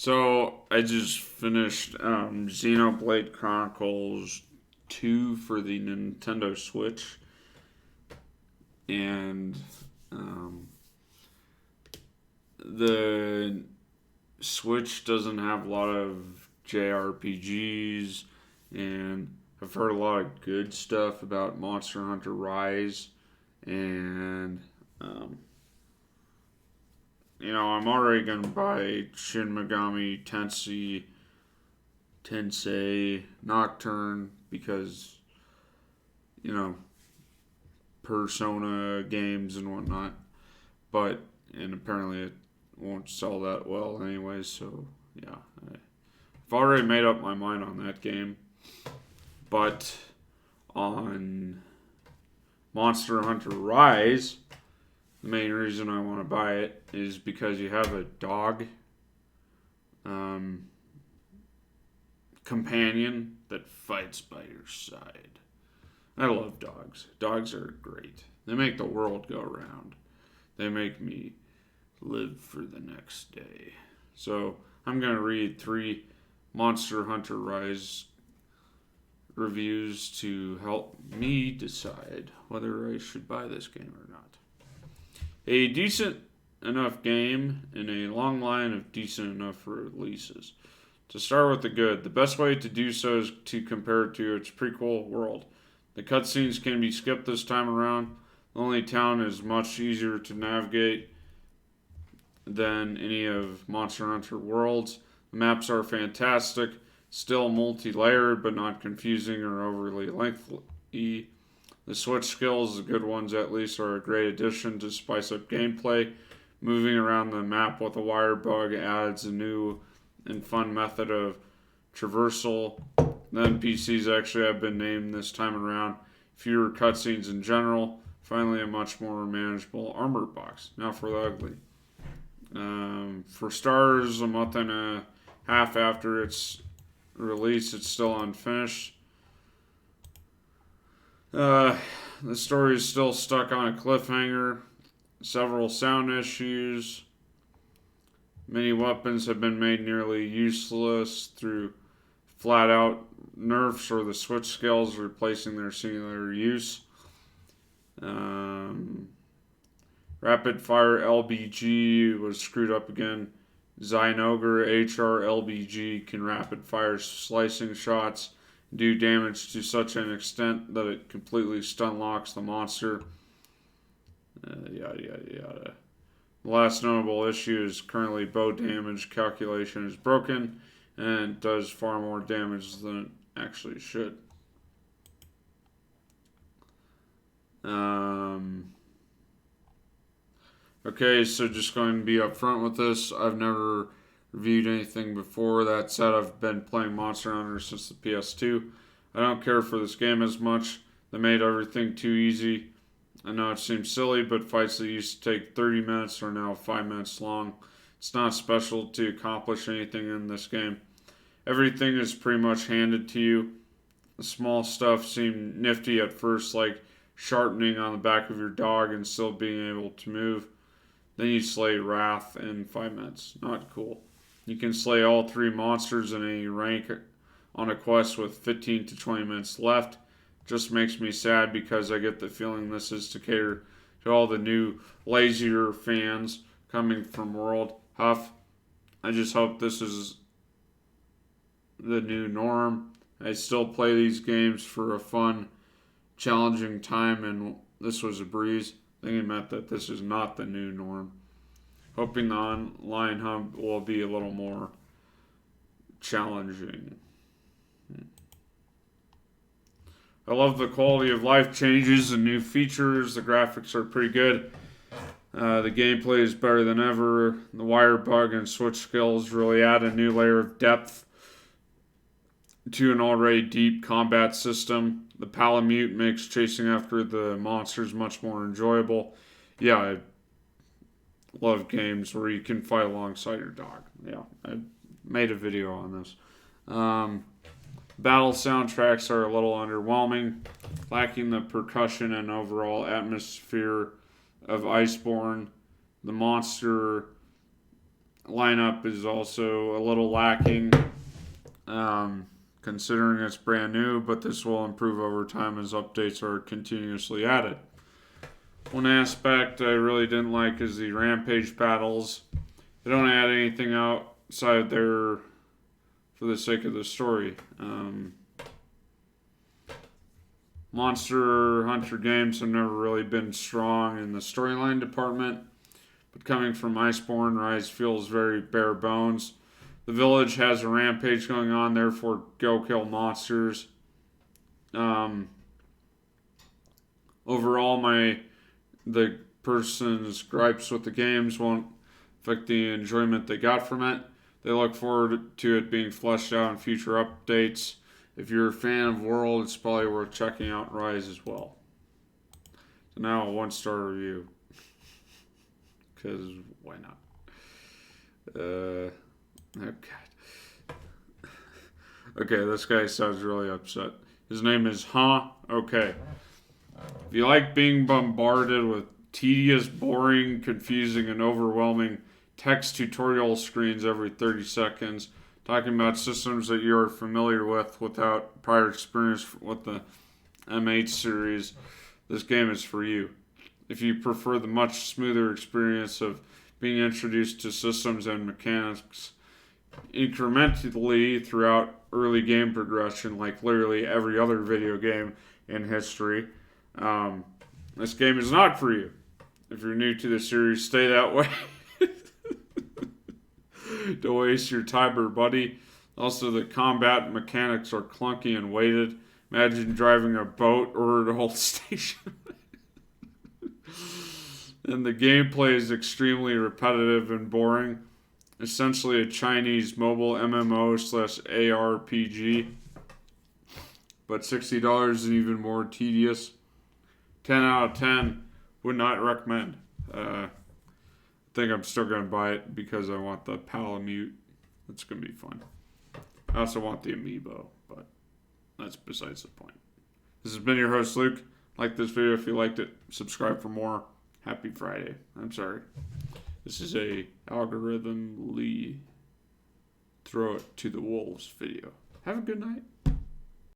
So I just finished Xenoblade Chronicles 2 for the Nintendo Switch, and um, the Switch doesn't have a lot of JRPGs, and I've heard a lot of good stuff about Monster Hunter Rise, and um, I'm already gonna buy Shin Megami Tensei Nocturne because you know Persona games and whatnot, but and apparently it won't sell that well anyway. So yeah, I've already made up my mind on that game, but on Monster Hunter Rise, the main reason I want to buy it is because you have a dog um, companion that fights by your side. I love dogs. Dogs are great. They make the world go round. They make me live for the next day. So I'm going to read 3 Monster Hunter Rise reviews to help me decide whether I should buy this game or not. A decent enough game in a long line of decent enough releases. To start with the good, the best way to do so is to compare it to its prequel world. The cutscenes can be skipped this time around. The only town is much easier to navigate than any of Monster Hunter Worlds. The maps are fantastic, still multi-layered but not confusing or overly lengthy. The switch skills, the good ones at least, are a great addition to spice up gameplay. Moving around the map with a wire bug adds a new and fun method of traversal. The NPCs actually have been named this time around. Fewer cutscenes in general. Finally, a much more manageable armor box. Now for the ugly. For stars, a month and a half after its release, it's still unfinished. The story is still stuck on a cliffhanger. Several sound issues. Many weapons have been made nearly useless through flat out nerfs or the switch skills replacing their singular use. Rapid Fire LBG was screwed up again. Zynoger HR LBG can rapid fire slicing shots, do damage to such an extent that it completely stun locks the monster. Yada yada yada. The last notable issue is currently bow damage calculation is broken and it does far more damage than it actually should. Okay, so just going to be upfront with this. I've never reviewed anything before. That said, I've been playing Monster Hunter since the PS2. I don't care for this game as much. They made everything too easy. I know it seems silly, but fights that used to take 30 minutes are now 5 minutes long. It's not special to accomplish anything in this game. Everything is pretty much handed to you. The small stuff seemed nifty at first, like sharpening on the back of your dog and still being able to move. Then you slay Wrath in 5 minutes. Not cool. You can slay all 3 monsters in any rank on a quest with 15 to 20 minutes left. Just makes me sad because I get the feeling this is to cater to all the new, lazier fans coming from World. Huff. I just hope this is the new norm. I still play these games for a fun, challenging time, and this was a breeze. I think it meant that this is not the new norm. Hoping the online hub will be a little more challenging. I love the quality of life changes and new features. The graphics are pretty good. The gameplay is better than ever. The wire bug and switch skills really add a new layer of depth to an already deep combat system. The palamute makes chasing after the monsters much more enjoyable. Yeah, I love games where you can fight alongside your dog. Yeah, I made a video on this. Battle soundtracks are a little underwhelming, lacking the percussion and overall atmosphere of Iceborne. The monster lineup is also a little lacking, considering it's brand new, but this will improve over time as updates are continuously added. One aspect I really didn't like is the rampage battles. They don't add anything outside there for the sake of the story. Monster Hunter games have never really been strong in the storyline department, but coming from Iceborne, Rise feels very bare bones. The village has a rampage going on, therefore go kill monsters. Overall, the person's gripes with the games won't affect the enjoyment they got from it. They look forward to it being fleshed out in future updates. If you're a fan of World, it's probably worth checking out Rise as well. So now a 1-star review. Because why not? Oh God. Okay, this guy sounds really upset. His name is Okay. If you like being bombarded with tedious, boring, confusing, and overwhelming text tutorial screens every 30 seconds, talking about systems that you're familiar with without prior experience with the M8 series, this game is for you. If you prefer the much smoother experience of being introduced to systems and mechanics incrementally throughout early game progression, like literally every other video game in history, this game is not for you. If you're new to the series, stay that way. Don't waste your time, buddy. Also, the combat mechanics are clunky and weighted. Imagine driving a boat or a whole station. And the gameplay is extremely repetitive and boring. Essentially a Chinese mobile MMO/ARPG. But $60 is even more tedious. 10 out of 10. Would not recommend. I think I'm still going to buy it because I want the palamute. That's going to be fun. I also want the amiibo, but that's besides the point. This has been your host, Luke. Like this video if you liked it. Subscribe for more. Happy Friday. I'm sorry. This is a algorithmically throw it to the wolves video. Have a good night.